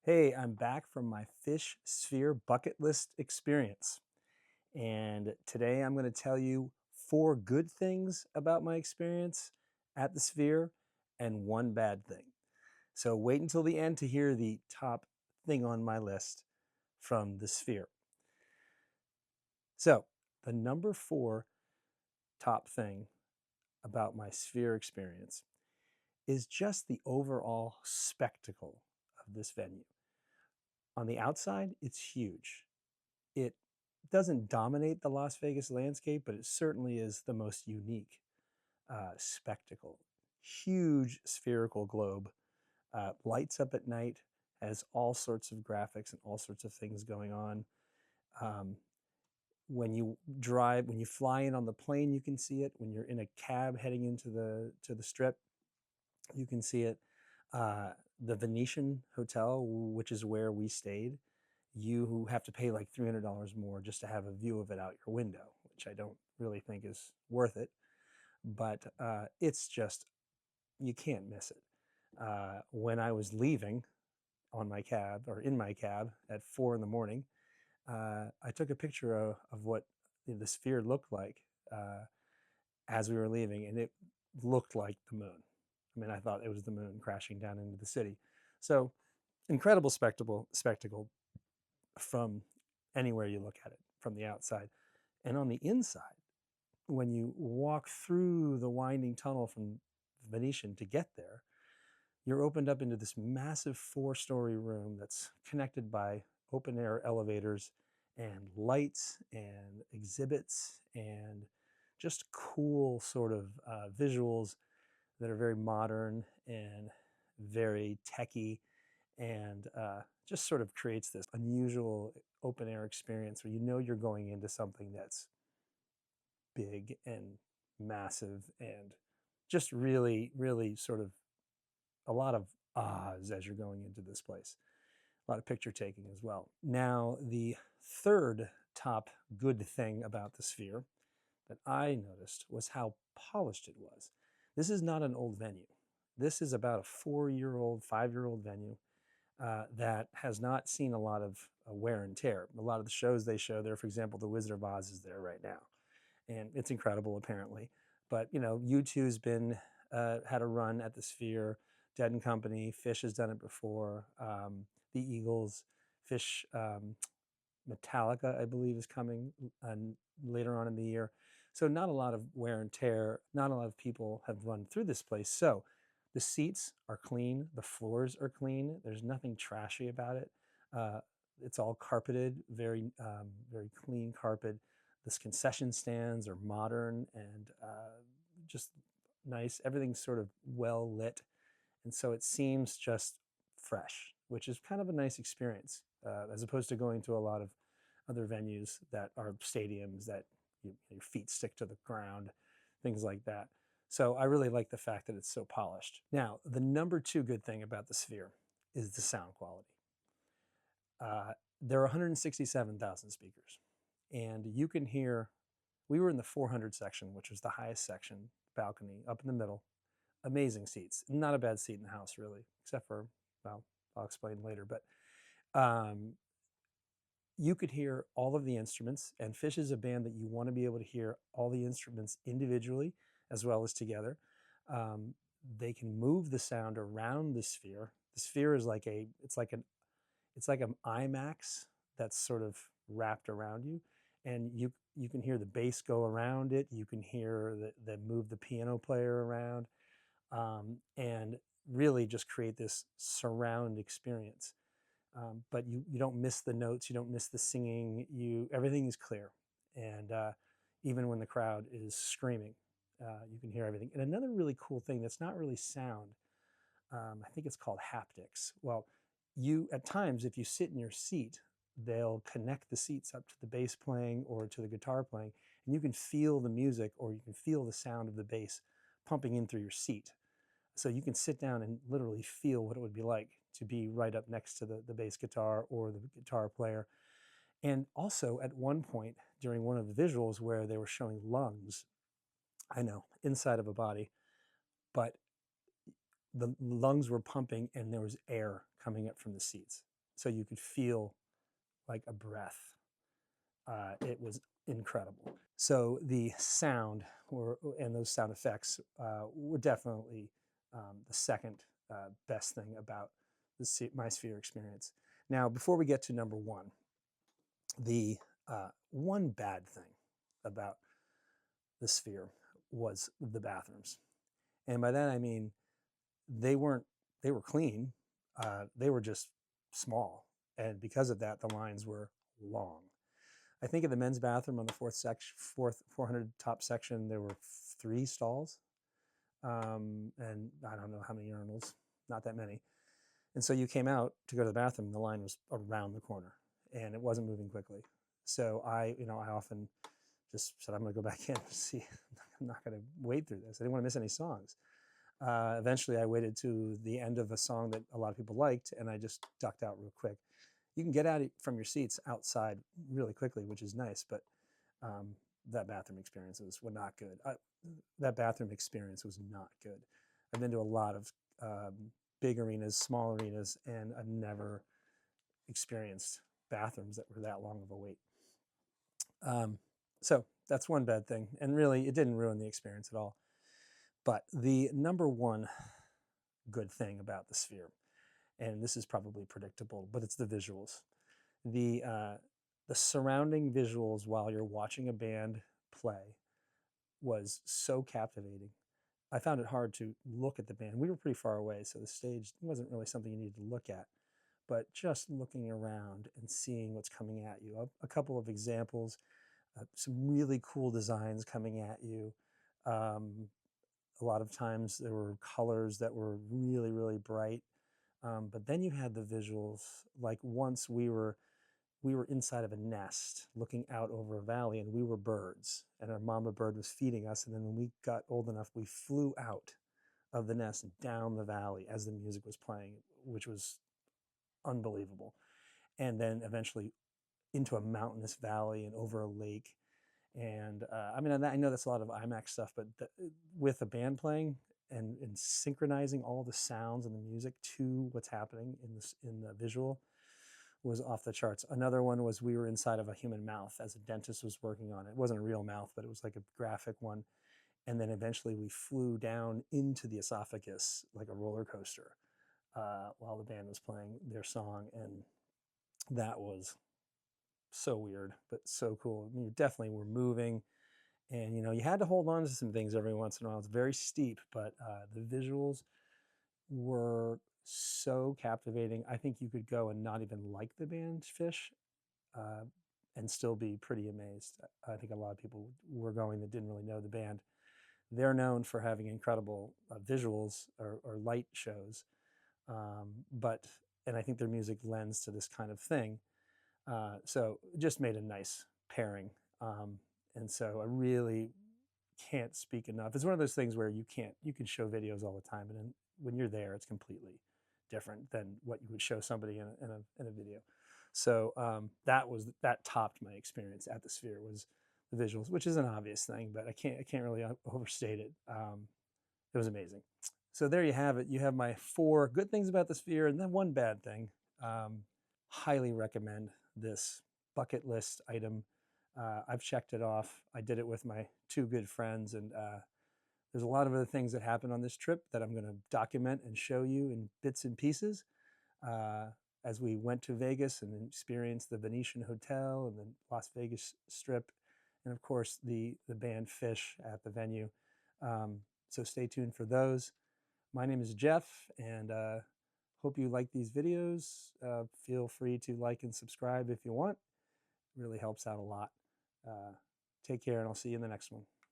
Hey, I'm back from my Fish Sphere bucket list experience. And today I'm going to tell you 4 good things about my experience at the Sphere and 1 bad thing. So wait until the end to hear the top thing on my list from the Sphere. So, the number 4 top thing about my Sphere experience is just the overall spectacle of this venue. On the outside, it's huge. It doesn't dominate the Las Vegas landscape, but it certainly is the most unique spectacle. Huge spherical globe, lights up at night, has all sorts of graphics and all sorts of things going on. Um, when you fly in on the plane, you can see it. When you're in a cab heading into the strip, you can see it. The Venetian Hotel, which is where we stayed, you have to pay like $300 more just to have a view of it out your window, which I don't really think is worth it. But it's just, you can't miss it. When I was leaving on my cab or in my cab at 4 in the morning, I took a picture of what the Sphere looked like as we were leaving, and it looked like the moon. I mean, I thought it was the moon crashing down into the city. So incredible spectacle from anywhere you look at it from the outside. And on the inside, when you walk through the winding tunnel from Venetian to get there, you're opened up into this massive 4-story room that's connected by open air elevators and lights and exhibits and just cool sort of visuals that are very modern and very techy, and just sort of creates this unusual open air experience where you know you're going into something that's big and massive and just really, really sort of a lot of ahs as you're going into this place. A lot of picture taking as well. Now, the third top good thing about the Sphere that I noticed was how polished it was. This is not an old venue. This is about a 4-year-old, 5-year-old venue that has not seen a lot of wear and tear. A lot of the shows they show there, for example, The Wizard of Oz is there right now, and it's incredible apparently. But you know, U2's been had a run at the Sphere. Dead and Company, PHISH has done it before. The Eagles, PHISH, Metallica, I believe, is coming later on in the year. So not a lot of wear and tear. Not a lot of people have run through this place. So the seats are clean. The floors are clean. There's nothing trashy about it. Uh, it's all carpeted, very, very clean carpet. The concession stands are modern and just nice. Everything's sort of well lit. And so it seems just fresh, which is kind of a nice experience, as opposed to going to a lot of other venues that are stadiums that your feet stick to the ground, things like that. So I really like the fact that it's so polished. Now, the number 2 good thing about the Sphere is the sound quality. There are 167,000 speakers, and you can hear, we were in the 400 section, which was the highest section, balcony, up in the middle. Amazing seats. Not a bad seat in the house, really, except for, well, I'll explain later. But um, you could hear all of the instruments, and PHISH is a band that you want to be able to hear all the instruments individually as well as together. They can move the sound around the Sphere. The Sphere is like it's like an IMAX that's sort of wrapped around you, and you can hear the bass go around it. You can hear the move the piano player around, and really just create this surround experience. But you don't miss the notes, you don't miss the singing, everything is clear. And even when the crowd is screaming, you can hear everything. And another really cool thing that's not really sound, I think it's called haptics. Well, at times, if you sit in your seat, they'll connect the seats up to the bass playing or to the guitar playing, and you can feel the music or you can feel the sound of the bass pumping in through your seat. So you can sit down and literally feel what it would be like to be right up next to the bass guitar or the guitar player. And also at one point during one of the visuals where they were showing lungs, I know, inside of a body, but the lungs were pumping and there was air coming up from the seats. so you could feel like a breath. It was incredible. So the sound and those sound effects were definitely the second best thing about my Sphere experience. Now, before we get to number one, the one bad thing about the Sphere was the bathrooms. And by that I mean they were clean, they were just small. And because of that, the lines were long. I think in the men's bathroom on the fourth 400 top section, there were 3 stalls. And I don't know how many urinals, not that many. And so you came out to go to the bathroom, and the line was around the corner, and it wasn't moving quickly. So I often just said, I'm going to go back in and see. I'm not going to wade through this. I didn't want to miss any songs. Eventually, I waited to the end of a song that a lot of people liked, and I just ducked out real quick. You can get out from your seats outside really quickly, which is nice, but that bathroom experiences were not good. That bathroom experience was not good. I've been to a lot of big arenas, small arenas, and I've never experienced bathrooms that were that long of a wait. So that's one bad thing, and really it didn't ruin the experience at all. But the number one good thing about the Sphere, and this is probably predictable, but it's the visuals. The surrounding visuals while you're watching a band play was so captivating. I found it hard to look at the band. We were pretty far away, so the stage wasn't really something you needed to look at. But just looking around and seeing what's coming at you. A couple of examples, some really cool designs coming at you. A lot of times there were colors that were really, really bright. But then you had the visuals, like once we were inside of a nest looking out over a valley, and we were birds, and our mama bird was feeding us. And then when we got old enough, we flew out of the nest and down the valley as the music was playing, which was unbelievable. And then eventually into a mountainous valley and over a lake. And I mean, I know that's a lot of IMAX stuff, but with a band playing and synchronizing all the sounds and the music to what's happening in the visual was off the charts. Another one was we were inside of a human mouth as a dentist was working on it. It wasn't a real mouth, but it was like a graphic one. And then eventually we flew down into the esophagus like a roller coaster while the band was playing their song. And that was so weird, but so cool. I mean, you definitely were moving, and you had to hold on to some things every once in a while. It's very steep, but the visuals were so captivating. I think you could go and not even like the band PHISH and still be pretty amazed. I think a lot of people were going that didn't really know the band. They're known for having incredible visuals or light shows, and I think their music lends to this kind of thing. So it just made a nice pairing. And so I really can't speak enough. It's one of those things where you can show videos all the time, and then when you're there, it's completely different than what you would show somebody in a video. So that topped my experience at the Sphere, was the visuals, which is an obvious thing, but I can't really overstate it. It was amazing. So there you have it. You have my 4 good things about the Sphere, and then one bad thing. Highly recommend this bucket list item. I've checked it off. I did it with my 2 good friends, and there's a lot of other things that happened on this trip that I'm going to document and show you in bits and pieces as we went to Vegas and experienced the Venetian Hotel and the Las Vegas Strip, and of course the band PHISH at the venue. So stay tuned for those. My name is Jeff, and hope you like these videos. Feel free to like and subscribe if you want. It really helps out a lot. Take care, and I'll see you in the next one.